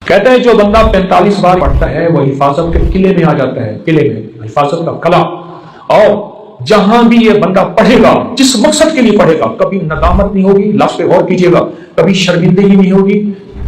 کہتے ہیں جو بندہ 45 بار پڑھتا ہے وہ حفاظت کے قلعے میں آ جاتا ہے، قلعے میں حفاظت کا قلعہ، اور جہاں بھی یہ بندہ پڑھے گا، جس مقصد کے لیے پڑھے گا، کبھی ندامت نہیں ہوگی، لفظ پہ غور کیجیے گا، کبھی شرمندگی نہیں ہوگی،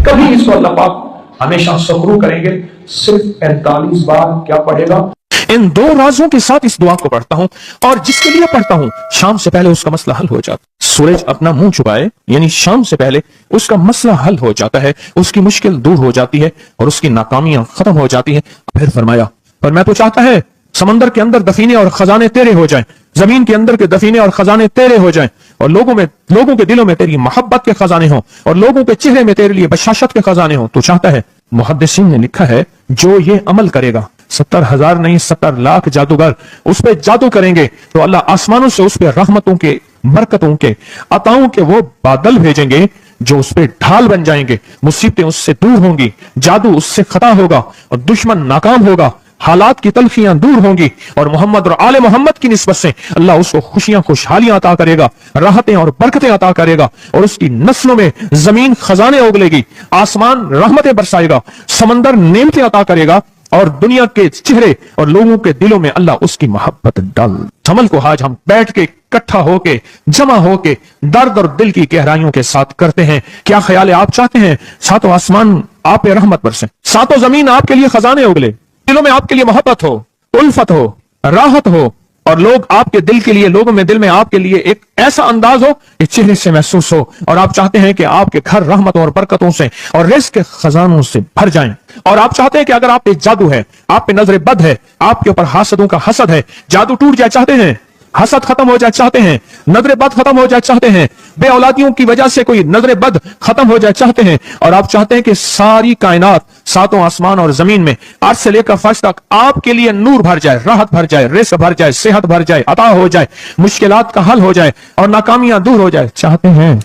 کبھی اس کو اللہ پاک ہمیشہ سخرو کریں گے۔ صرف 45 بار کیا پڑھے گا؟ ان دو رازوں کے ساتھ اس دعا کو پڑھتا ہوں، اور جس کے لیے پڑھتا ہوں شام سے پہلے اس کا مسئلہ حل ہو جاتا ہے۔ سورج اپنا منہ چھپائے یعنی شام سے پہلے اس کا مسئلہ حل ہو جاتا ہے، اس کی مشکل دور ہو جاتی ہے اور اس کی ناکامیاں ختم ہو جاتی ہیں۔ پھر فرمایا، پر میں تو چاہتا ہے سمندر کے اندر دفینے اور خزانے تیرے ہو جائیں، زمین کے اندر کے دفینے اور خزانے تیرے ہو جائیں، اور لوگوں کے دلوں میں تیری محبت کے خزانے ہوں، اور لوگوں کے چہرے میں تیرے لیے بشاشت کے خزانے ہوں۔ تو چاہتا ہے، محدثین نے لکھا ہے، جو یہ عمل کرے گا، 70,000 نہیں 70 لاکھ جادوگر اس پہ جادو کریں گے تو اللہ آسمانوں سے اس پہ رحمتوں کے، برکتوں کے، عطاؤں کے وہ بادل بھیجیں گے جو اس پہ ڈھال بن جائیں گے، مصیبتیں اس سے دور ہوں گی، جادو اس سے خطا ہوگا اور دشمن ناکام ہوگا، حالات کی تلخیاں دور ہوں گی، اور محمد اور آل محمد کی نسبت سے اللہ اس کو خوشیاں، خوشحالیاں عطا کرے گا، راحتیں اور برکتیں عطا کرے گا، اور اس کی نسلوں میں زمین خزانے اگلے گی، آسمان رحمتیں برسائے گا، سمندر نعمتیں عطا کرے گا، اور دنیا کے چہرے اور لوگوں کے دلوں میں اللہ اس کی محبت ڈال۔ عمل کو آج ہم بیٹھ کے اکٹھا ہو کے، جمع ہو کے، درد اور دل کی گہرائیوں کے ساتھ کرتے ہیں۔ کیا خیال ہے؟ آپ چاہتے ہیں ساتوں آسمان آپ پہ رحمت برسے، ساتوں زمین آپ کے لیے خزانے اگلے، دلوں میں آپ کے لیے محبت ہو، الفت ہو، راحت ہو، اور لوگ آپ کے دل کے لیے، لوگوں میں دل میں آپ کے لیے ایک ایسا انداز ہو کہ چہرے سے محسوس ہو، اور آپ چاہتے ہیں کہ آپ کے گھر رحمتوں اور برکتوں سے اور رزق کے خزانوں سے بھر جائیں، اور آپ چاہتے ہیں کہ اگر آپ پہ جادو ہے، آپ پہ نظر بد ہے، آپ کے اوپر حاسدوں کا حسد ہے، جادو ٹوٹ جائے چاہتے ہیں، حسد ختم ہو جائے چاہتے ہیں، نظر بد ختم ہو جائے چاہتے ہیں، بے اولادیوں کی وجہ سے کوئی نظر بد ختم ہو جائے چاہتے ہیں، اور آپ چاہتے ہیں کہ ساری کائنات، ساتوں آسمان اور زمین میں، عرش سے لے کر فرش تک آپ کے لیے نور بھر جائے، راحت بھر جائے، رزق بھر جائے، صحت بھر جائے، عطا ہو جائے، مشکلات کا حل ہو جائے اور ناکامیاں دور ہو جائے چاہتے ہیں،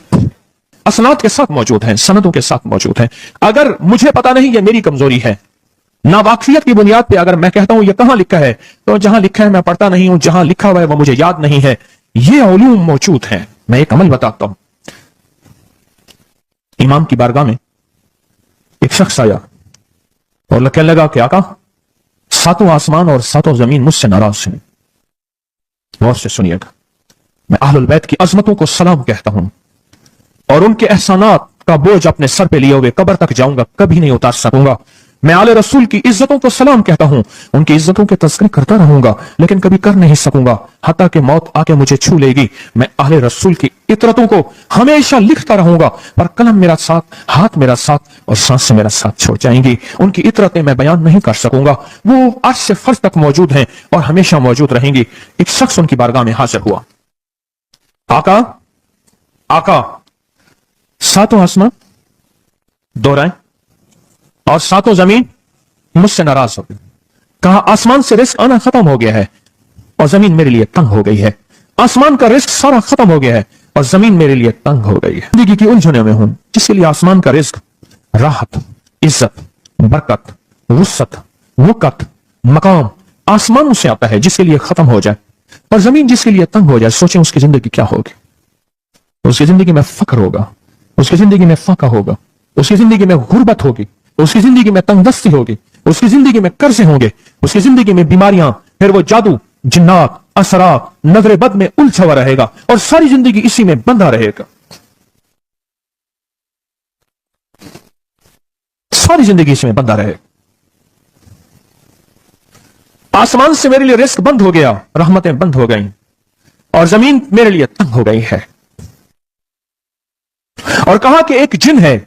اسناد کے ساتھ موجود ہیں، سندوں کے ساتھ موجود ہیں۔ اگر مجھے پتا نہیں، یہ میری کمزوری ہے، ناواقفیت کی بنیاد پہ اگر میں کہتا ہوں یہ کہاں لکھا ہے، تو جہاں لکھا ہے میں پڑھتا نہیں ہوں، جہاں لکھا ہوا ہے وہ مجھے یاد نہیں ہے، یہ علوم موجود ہیں۔ میں ایک عمل بتاتا ہوں۔ امام کی بارگاہ میں ایک شخص آیا اور کہنے لگا کہ آقا، ساتوں آسمان اور ساتوں زمین مجھ سے ناراض ہیں۔ غور سے سنیے گا، میں اہل البیت کی عظمتوں کو سلام کہتا ہوں، اور ان کے احسانات کا بوجھ اپنے سر پہ لیے ہوئے قبر تک جاؤں گا، کبھی نہیں اتار سکوں گا۔ میں آل رسول کی عزتوں کو سلام کہتا ہوں، ان کی عزتوں کے تذکرے کرتا رہوں گا، لیکن کبھی کر نہیں سکوں گا، حتیٰ کہ موت آ کے مجھے چھو لے گی۔ میں اہل رسول کی عطرتوں کو ہمیشہ لکھتا رہوں گا، پر قلم میرا ساتھ، ہاتھ میرا ساتھ اور سانس سے میرا ساتھ چھوڑ جائیں گی۔ ان کی عطرتیں میں بیان نہیں کر سکوں گا، وہ عرش سے فرش تک موجود ہیں اور ہمیشہ موجود رہیں گی۔ ایک شخص ان کی بارگاہ میں حاضر ہوا، آقا، آقا، ساتوں آسمان دہرائیں اور ساتوں زمین مجھ سے ناراض ہو گئی۔ کہا آسمان سے رزق آنا ختم ہو گیا ہے اور زمین میرے لیے تنگ ہو گئی ہے، آسمان کا رزق سارا ختم ہو گیا ہے اور زمین میرے لیے تنگ ہو گئی ہے۔ زندگی کی الجھنوں میں ہوں، جس کے لیے آسمان کا رزق، راحت، عزت، برکت، وسعت، وقت، مقام آسمانوں سے آتا ہے، جس کے لیے ختم ہو جائے، اور زمین جس کے لیے تنگ ہو جائے، سوچیں اس کی زندگی کیا ہوگی۔ اس کی زندگی میں فقر ہوگا، اس کی زندگی میں فاقہ ہوگا، اس کی زندگی میں غربت ہوگی، اس کی زندگی میں تنگ دستی ہوگی، اس کی زندگی میں قرضے ہوں گے، اس کی زندگی میں بیماریاں، پھر وہ جادو، جنات، اثرات، نظر بد میں الجھا ہوا رہے گا اور ساری زندگی اسی میں بندھا رہے گا، ساری زندگی اس میں بندھا رہے گا۔ آسمان سے میرے لیے رزق بند ہو گیا، رحمتیں بند ہو گئیں، اور زمین میرے لیے تنگ ہو گئی ہے۔ اور کہا کہ ایک جن ہے،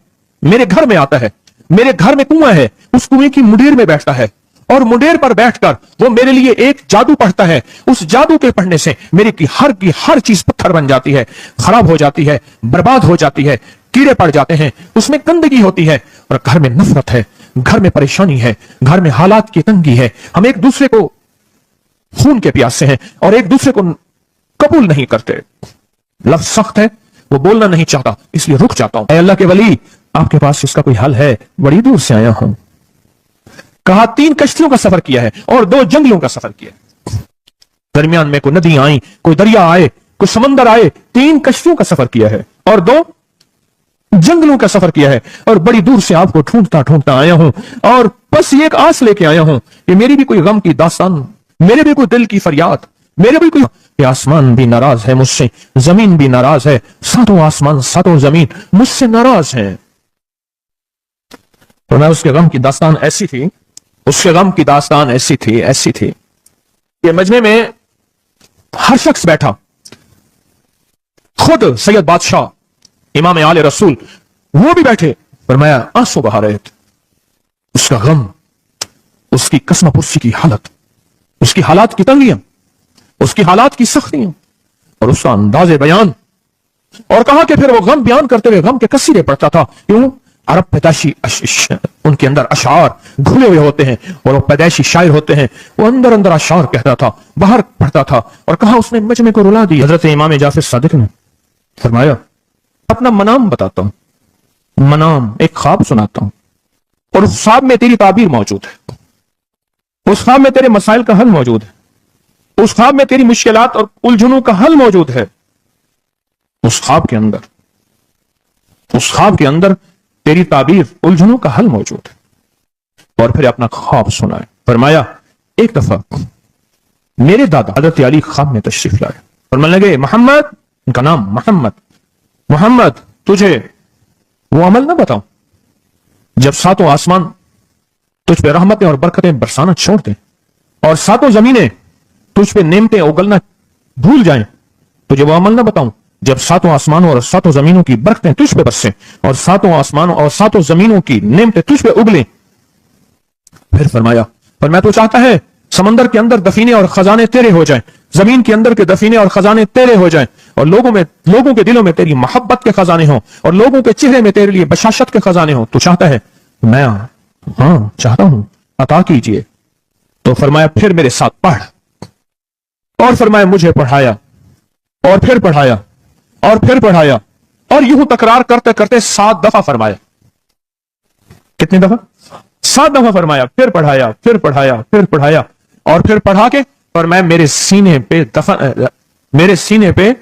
میرے گھر میں آتا ہے، میرے گھر میں کنواں ہے، اس کنویں کی منڈیر میں بیٹھتا ہے، اور منڈیر پر بیٹھ کر وہ میرے لیے ایک جادو پڑھتا ہے، اس جادو کے پڑھنے سے میری کی ہر چیز پتھر بن جاتی ہے، خراب ہو جاتی ہے، برباد ہو جاتی ہے، کیڑے پڑ جاتے ہیں، اس میں گندگی ہوتی ہے، اور گھر میں نفرت ہے، گھر میں پریشانی ہے، گھر میں حالات کی تنگی ہے، ہم ایک دوسرے کو خون کے پیاسے ہیں اور ایک دوسرے کو قبول نہیں کرتے۔ لفظ سخت ہے، وہ بولنا نہیں چاہتا، اس لیے رک جاتا ہوں۔ اے اللہ کے ولی، آپ کے پاس اس کا کوئی حل ہے؟ بڑی دور سے آیا ہوں۔ کہا 3 کشتیوں کا سفر کیا ہے اور 2 جنگلوں کا سفر کیا ہے، درمیان میں کوئی ندی آئی، کوئی دریا آئے، کوئی سمندر آئے، 3 کشتیوں کا سفر کیا ہے اور 2 जंगलों का सफर किया है और बड़ी दूर से आपको ढूंढता ढूंढता आया हूं, और बस ये एक आस लेके आया हूं कि मेरी भी कोई गम की दास्तान, मेरे भी कोई दिल की फरियाद, मेरे भी कोई, कि आसमान भी नाराज है मुझसे, जमीन भी नाराज है, सातों आसमान सातों जमीन मुझसे नाराज हैं। तो मैं उसके गम की दास्तान ऐसी थी, उसके गम की दास्तान ऐसी थी कि मजमे में हर शख्स बैठा, खुद सैयद बादशाह इमाम आले रसूल वो भी बैठे, फरमाया आंसू बहा रहे थे। उसका गम, उसकी कसमपुर्सी की हालत, उसकी हालात की तंगियां, उसकी हालात की सख्तियां और उसका अंदाज़े बयान, और कहा कि फिर वो गम बयान करते हुए गम के कसीरे पड़ता था। क्यों? अरब पैदाशी उनके अंदर अशार घुले हुए होते हैं और वो पैदाइशी शायर होते हैं। वो अंदर अंदर अशार कहता था, बाहर पढ़ता था, और कहा उसने मजमे को रुला दिया। हजरत इमाम जाफर सादिक ने फरमाया अपना मनाम बताता हूं, मनाम एक ख्वाब सुनाता हूं, और उस ख्वाब में तेरी ताबीर मौजूद है, उस ख्वाब में तेरे मसाइल का हल मौजूद है, उस ख्वाब में तेरी मुश्किलात और उलझनों का हल मौजूद है। उस ख्वाब के अंदर तेरी ताबीर उलझनों का हल मौजूद है। और फिर अपना ख्वाब सुनाए। फरमाया एक दफा मेरे दादा हजरत अली ख्वाब में तशरीफ लाए, फरमाने लगे मोहम्मद, उनका नाम मोहम्मद, तुझे वो अमल ना बताऊं जब सातों आसमान तुझ पे रहमतें और बरकतें बरसाना छोड़ दें और सातों जमीनें तुझ पे नेमतें उगलना भूल जाएं? तुझे वो अमल ना बताऊं जब सातों आसमानों और सातों जमीनों की बरकतें तुझ पे बरसें और सातों आसमानों और सातों जमीनों की नेमतें तुझ पे उगलें? फिर फरमाया, पर मैं तो चाहता है समंदर के अंदर दफीने और खजाने तेरे हो जाएं, जमीन के अंदर के दफीने और खजाने तेरे हो जाएं, और लोगों के दिलों में तेरी मोहब्बत के खजाने हों, और लोगों के चेहरे में तेरे लिए बशाशत के खजाने हों। तू चाहता है? मैं हाँ चाहता हूं, अता कीजिए। तो फरमाया फिर मेरे साथ पढ़, और फरमाया मुझे पढ़ाया, और फिर पढ़ाया, और फिर पढ़ाया, और यूं तकरार करते करते 7 दफा फरमाया। कितनी दफा? 7 दफा फरमाया। फिर पढ़ाया, फिर पढ़ाया, फिर पढ़ाया, और फिर पढ़ा के फरमाया मेरे सीने पे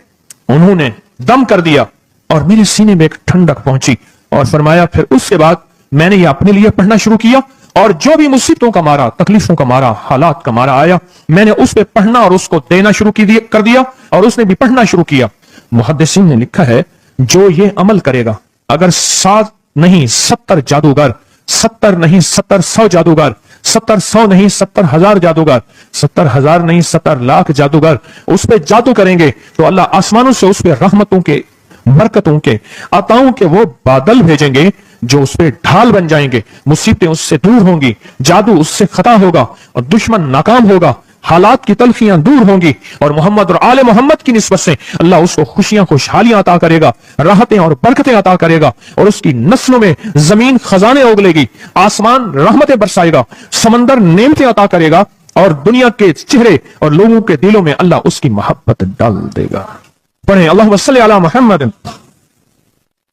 उन्होंने दम कर दिया और मेरे सीने में एक ठंडक पहुंची। और फरमाया फिर उसके बाद मैंने ये अपने लिए पढ़ना शुरू किया, और जो भी मुसीबतों का मारा, तकलीफों का मारा, हालात का मारा आया, मैंने उस पे पढ़ना और उसको देना शुरू कर दिया, और उसने भी पढ़ना शुरू किया। मुहद्दिसीन ने लिखा है जो ये अमल करेगा, अगर 7 नहीं 70 जादूगर, 70 नहीं 100 जादूगर, 100 नहीं 70,000 जादूगर, 70,000 नहीं 70 लाख जादूगर उस पे जादू करेंगे, तो अल्लाह आसमानों से उस पे रहमतों के, बरकतों के, अताओं के वो बादल भेजेंगे जो उस पे ढाल बन जाएंगे। मुसीबतें उससे दूर होंगी, जादू उससे खता होगा, और दुश्मन नाकाम होगा, हालात की तलखियां दूर होंगी, और मोहम्मद और आले मोहम्मद की निस्बत से अल्लाह उसको खुशियां खुशहालियां अता करेगा, राहतें और बरकतें अता करेगा, और उसकी नस्लों में जमीन खजाने उगलेगी, आसमान रहमतें बरसाएगा, समंदर नेमतें अता करेगा, और दुनिया के चेहरे और लोगों के दिलों में अल्लाह उसकी मोहब्बत डाल देगा। पढ़े अल्लाहुम्मा सल्ली अला मुहम्मद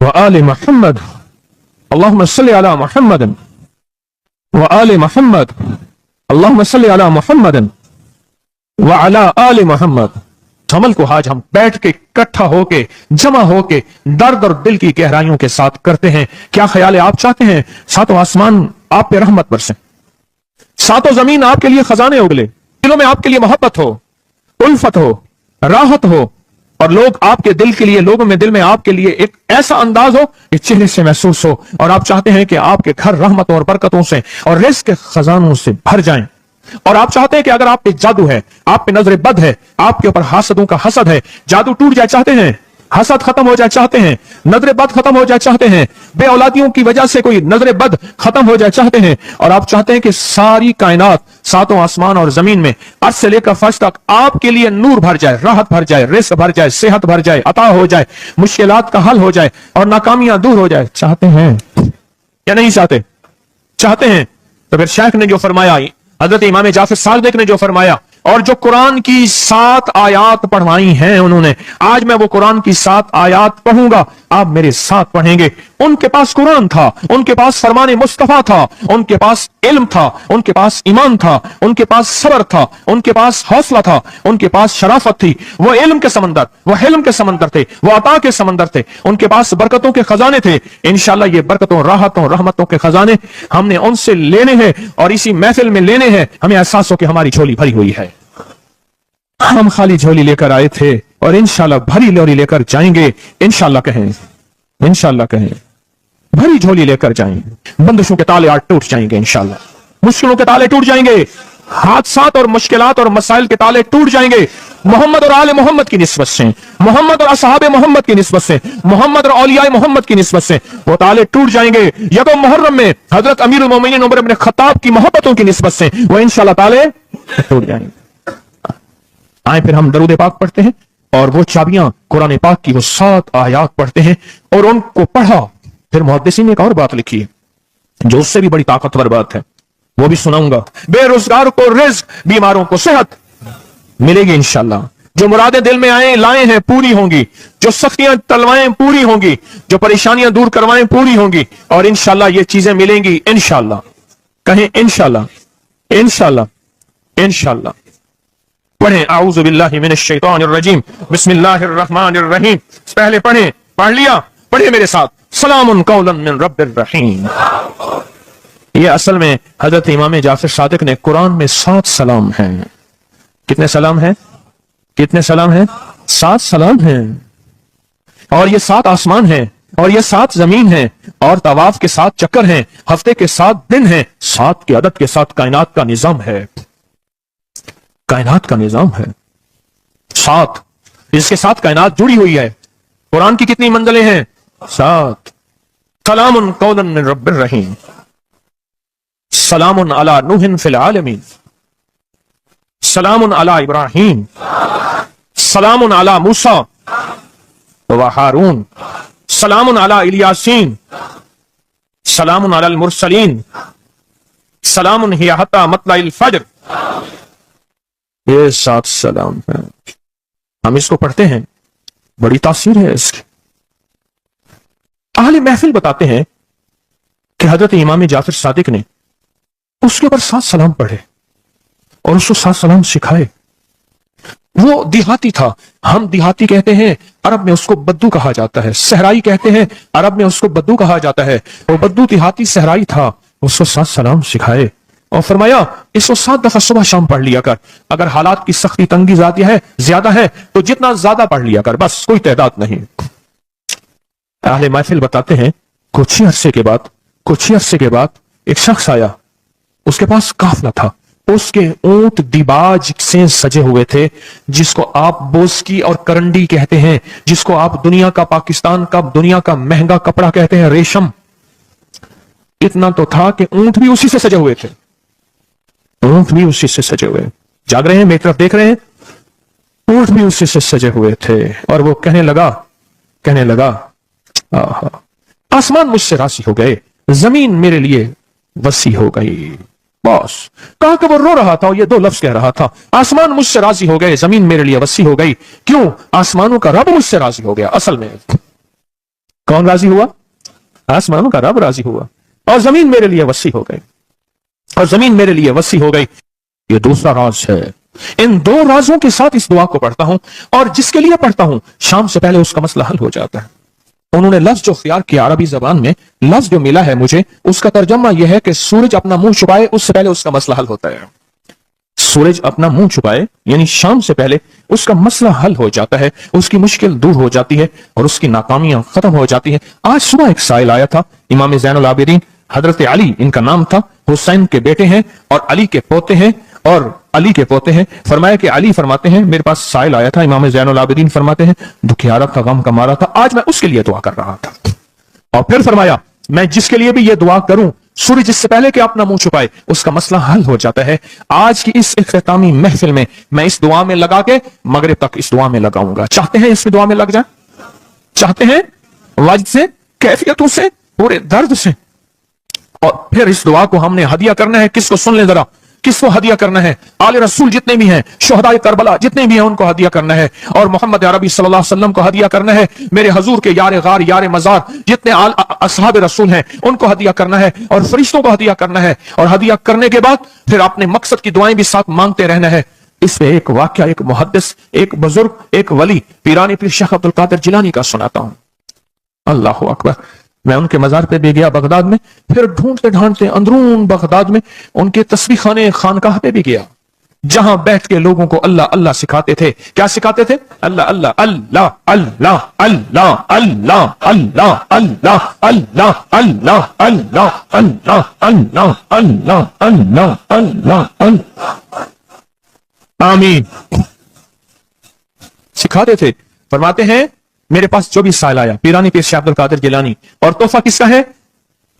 व आले मुहम्मद, अल्लाहुम्मा सल्ली अला मुहम्मद व आले मुहम्मद, अल्लाहुम्मा सल्ली अला मुहम्मद व अला आले मुहम्मद। अमल को आज हम बैठ के इकट्ठा होके, जमा होके, दर्द और दिल की गहराइयों के साथ करते हैं। क्या ख्याल है? आप चाहते हैं सातों आसमान आप पे रहमत बरसे, सातों जमीन आपके लिए खजाने उगले, दिलों में आपके लिए मोहब्बत हो, उल्फत हो, राहत हो, और लोग आपके दिल के लिए, लोगों में दिल में आपके लिए एक ऐसा अंदाज हो कि चेहरे से महसूस हो, और आप चाहते हैं कि आपके घर रहमतों और बरकतों से और रिज़्क़ के खजानों से भर जाएं। और आप चाहते हैं कि अगर आप पे जादू है, आप पे नजर बद है, आपके ऊपर हासदों का हसद है, जादू टूट जाए चाहते हैं, हसद खत्म हो जाए चाहते हैं, नजर बद खत्म हो जाए चाहते हैं, बे औलादियों की वजह से कोई नजर बद खत्म हो जाए चाहते हैं, और आप चाहते हैं कि सारी कायनात, सातों आसमान और जमीन में अर्श से लेकर फर्श तक आपके लिए नूर भर जाए, राहत भर जाए, रिज़्क़ भर जाए, सेहत भर जाए, अता हो जाए, मुश्किलात का हल हो जाए, और नाकामियां दूर हो जाए, चाहते हैं या नहीं चाहते? चाहते हैं। तो फिर शेख ने जो फरमाया, हजरत इमाम जाफर सादिक ने जो फरमाया, और जो कुरान की 7 आयात पढ़वाई हैं उन्होंने, आज मैं वो कुरान की 7 आयात पढ़ूंगा, आप मेरे साथ पढ़ेंगे। उनके पास कुरान था, उनके पास फरमान मुस्तफा था, उनके पास इल्म था, उनके पास ईमान था, उनके पास सब्र था, उनके पास हौसला था, उनके पास शराफत थी। वो इल्म के समंदर, वो हिल्म के समंदर थे, वो अता के समंदर थे, उनके पास बरकतों के खजाने थे। इंशाल्लाह ये बरकतों, राहतों, रहमतों के खजाने हमने उनसे लेने हैं और इसी महफिल में लेने हैं। हमें एहसास हो कि हमारी झोली भरी हुई है। हम खाली झोली लेकर आए थे और इंशाल्लाह भरी झोली लेकर जाएंगे। इंशाल्लाह कहें, इंशाल्लाह कहें, भरी झोली लेकर जाएंगे। बंदिशों के ताले आज टूट जाएंगे इंशाल्लाह, मुश्किलों के ताले टूट जाएंगे, हादसात और मुश्किलात और मसाइल के ताले टूट जाएंगे। मोहम्मद और आले मोहम्मद की निस्बत से, मोहम्मद और असहाबे मोहम्मद की निस्बत से, मोहम्मद और औलियाए मोहम्मद की निस्बत से वो ताले टूट जाएंगे। यकम मुहर्रम में हजरत अमीरुल मोमिनीन उमर इब्न खत्ताब की मोहब्बतों की निस्बत से वो इंशाल्लाह ताले टूट जाएंगे। आए फिर हम दरूद पाक पढ़ते हैं और वो चाबियां कुरान पाक की वो 7 आयात पढ़ते हैं और उनको पढ़ा। फिर मुहद्दिसीन ने एक और बात लिखी है जो उससे भी बड़ी ताकतवर बात है, वो भी सुनाऊंगा। बेरोजगार को रिज्क, बीमारों को सेहत मिलेगी इंशाल्लाह। जो मुरादें दिल में आए लाए हैं पूरी होंगी, जो सख्तियां तलवाएं पूरी होंगी, जो परेशानियां दूर करवाएं पूरी होंगी और इंशाल्लाह ये चीजें मिलेंगी इंशाल्लाह। कहें इंशाल्लाह, इंशाल्लाह, इंशाल्लाह। पढ़ें आऊज़ु बिल्लाहि मिनश शैतानिर रजीम, बिस्मिल्लाहिर रहमानिर रहीम। पहले पढ़ें, पढ़ लिया, पढ़िए मेरे साथ। सलामुन कौलन मिन रब्बिर रहीम। ये असल में हजरत इमाम जाफर सादिक ने कुरान में 7 सलाम हैं। कितने सलाम हैं? कितने सलाम हैं? 7 सलाम हैं। और ये 7 आसमान हैं और ये 7 जमीन हैं और तवाफ के 7 चक्कर हैं, हफ्ते के 7 दिन हैं, 7 के अदद के साथ कायनात का निजाम है। कायनात का निजाम है 7, इसके साथ कायनात जुड़ी हुई है। कुरान की कितनी मंजिलें हैं? 7। सलामुन कौलन मिन रब्बिर रहीम। सलामुन अला नूहिन फिल आलमीन। सलामुन अला इब्राहीम। सलामुन अला मूसा व हारून। सलामुन अला इलियासीन। सलामुन अलल मुरसलीन। सलामुन हिया हत्ता मतलाइल फज्र। ये 7 सलाम है। हम इसको पढ़ते हैं, बड़ी तासीर है इसकी। अहले महफिल बताते हैं कि हजरत इमाम जाफर सादिक ने उसके ऊपर 7 सलाम पढ़े और उसको 7 सलाम सिखाए। वो देहाती था, हम देहाती कहते हैं, अरब में उसको बद्दू कहा जाता है। सहराई कहते हैं, अरब में उसको बद्दू कहा जाता है। वो बद्दू देहाती सहराई था, उसको 7 सलाम सिखाए और फरमाया इसको 7 दफा सुबह शाम पढ़ लिया कर। अगर हालात की सख्ती तंगी ज्यादा है तो जितना ज्यादा पढ़ लिया कर, बस कोई तादाद नहीं। अहले महफिल बताते हैं कुछ ही अरसे के बाद एक शख्स आया, उसके पास काफला था, उसके ऊंट दिबाज से सजे हुए थे, जिसको आप बोस्की और करंडी कहते हैं, जिसको आप दुनिया का, पाकिस्तान का दुनिया का महंगा कपड़ा कहते हैं, रेशम। इतना तो था कि ऊंट भी उसी से सजे हुए थे, ऊंट भी उसी से सजे हुए। जाग रहे हैं, मेरी तरफ देख रहे हैं? ऊंट भी उसी से सजे हुए थे। और वो कहने लगा आसमान मुझसे राजी हो गए, जमीन मेरे लिए वसी हो गई। बॉस कहा कि वो रो रहा था और ये 2 लफ्ज कह रहा था, आसमान मुझसे राजी हो गए, जमीन मेरे लिए वसी हो गई। क्यों? आसमानों का रब मुझसे राजी हो गया। असल में कौन राजी हुआ? आसमानों का रब राजी हुआ और जमीन मेरे लिए वसी हो गई, और जमीन मेरे लिए वसी हो गई। ये दूसरा राज है। इन 2 राजों के साथ इस दुआ को पढ़ता हूं और जिसके लिए पढ़ता हूं शाम से पहले उसका मसला हल हो जाता है। उन्होंने लफ्ज जो इख्तियार किया अरबी जबान में, लफ्ज जो मिला है मुझे, उसका तर्जमा यह है कि सूरज अपना मुंह छुपाए उससे पहले उसका मसला हल होता है। सूरज अपना मुंह छुपाए यानी शाम से पहले उसका मसला हल हो जाता है, उसकी मुश्किल दूर हो जाती है और उसकी नाकामियां खत्म हो जाती है। आज सुबह एक साइल आया था, इमाम ज़ैनुल आबिदीन हजरत अली इनका नाम था, हुसैन के बेटे हैं और अली के पोते हैं, फरमाया कि अली फरमाते हैं मेरे पास साइल आया था, इमाम ज़ैनुल आबिदीन फरमाते हैं दुखियारत का गम कमा रहा था, आज मैं उसके लिए दुआ कर रहा था। और फिर फरमाया मैं जिसके लिए भी ये दुआ करूं, सूरज इससे पहले कि अपना मुंह छुपाए उसका मसला हल हो जाता है। आज की इस इख्तितामी महफिल में मैं इस दुआ में लगा के मगरिब तक इस दुआ में लगाऊंगा। चाहते हैं इसमें दुआ में लग जाए? चाहते हैं? वजद से, कैफियतों से, पूरे दर्द से। और फिर इस दुआ को हमने हदिया करना है। किसको? सुन ले जरा, کس کو ہدیہ کرنا ہے؟ آل رسول جتنے بھی ہیں، شہدائے کربلا جتنے بھی ہیں، ان کو ہدیہ کرنا ہے، اور محمد عربی صلی اللہ علیہ وسلم کو ہدیہ کرنا ہے، میرے حضور کے یار غار یار مزار جتنے اصحاب رسول ہیں ان کو ہدیہ کرنا ہے، اور فرشتوں کو ہدیہ کرنا ہے، اور ہدیہ کرنے کے بعد پھر اپنے مقصد کی دعائیں بھی ساتھ مانگتے رہنا ہے۔ اس میں ایک واقعہ ایک محدث، ایک بزرگ، ایک ولی پیرانی پیر شیخ عبد القادر جیلانی کا سناتا ہوں۔ اللہ اکبر۔ میں ان کے مزار پہ بھی گیا بغداد میں، پھر ڈھونڈتے ڈھانڈتے اندرون بغداد میں ان کے تسبیح خانے خانقاہ پہ بھی گیا، جہاں بیٹھ کے لوگوں کو اللہ اللہ سکھاتے تھے۔ کیا سکھاتے تھے؟ اللہ اللہ اللہ اللہ اللہ اللہ اللہ اللہ اللہ اللہ اللہ اللہ اللہ اللہ اللہ اللہ اللہ آمین سکھاتے تھے۔ فرماتے ہیں میرے پاس جو بھی سائل آیا، پیرانی پیر شیخ عبد القادر جیلانی، اور تحفہ کس کا ہے؟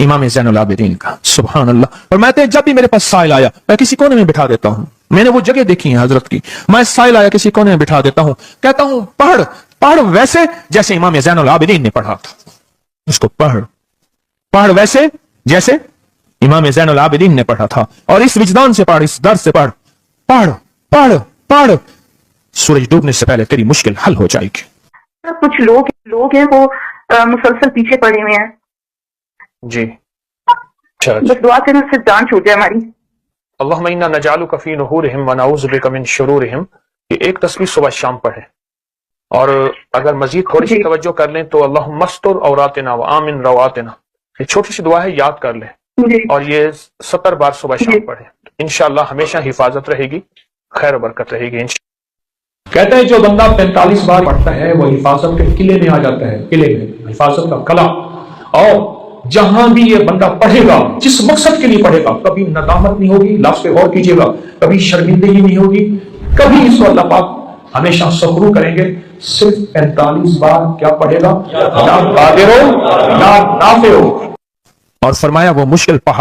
امام زین العابدین کا۔ سبحان اللہ۔ فرماتے ہیں جب بھی میرے پاس سائل آیا میں کسی کونے میں بٹھا دیتا ہوں، میں نے وہ جگہ دیکھی ہے حضرت کی، میں سائل آیا کسی کونے میں بٹھا دیتا ہوں، کہتا ہوں پڑھ پڑھ ویسے جیسے امام زین العابدین نے پڑھا تھا، اس کو پڑھ ویسے جیسے امام زین العابدین نے پڑھا تھا، اور اس وجدان سے پڑھ، اس درد سے پڑھ پڑھ پڑھ پڑھ، سورج ڈوبنے سے پہلے تیری مشکل حل ہو جائے گی۔ کچھ لوگ ہیں وہ مسلسل پیچھے پڑے ہوئے ہیں جی بس دعا کرنے سے جان چھوٹ جائے ہماری۔ اللہم انا نجعلک فی نحورہم ونعوذ بک من شرورہم، یہ ایک تصویر صبح شام پڑھیں، اور اگر مزید تھوڑی سی توجہ کر لیں تو اللہم استر عوراتنا وآمن رواتنا، یہ چھوٹی سی دعا ہے، یاد کر لیں، اور یہ 70 بار صبح شام پڑھیں، انشاءاللہ ہمیشہ حفاظت رہے گی، خیر و برکت رہے گی انشاءاللہ۔ کہتے ہیں جو بندہ 45 بار پڑھتا ہے وہ حفاظت کے قلعے میں آ جاتا ہے، قلعے میں حفاظت کا قلعہ، اور جہاں بھی یہ بندہ پڑھے گا، جس مقصد کے لیے پڑھے گا، کبھی ندامت نہیں ہوگی، لفظ پہ غور کیجیے گا، کبھی شرمندگی نہیں ہوگی، کبھی اس کو اللہ پاک ہمیشہ سخرو کریں گے۔ صرف 45 بار کیا پڑھے گا؟ نہ قادر ہو نہ نافع ہو، اور فرمایا وہ مشکل پہاڑ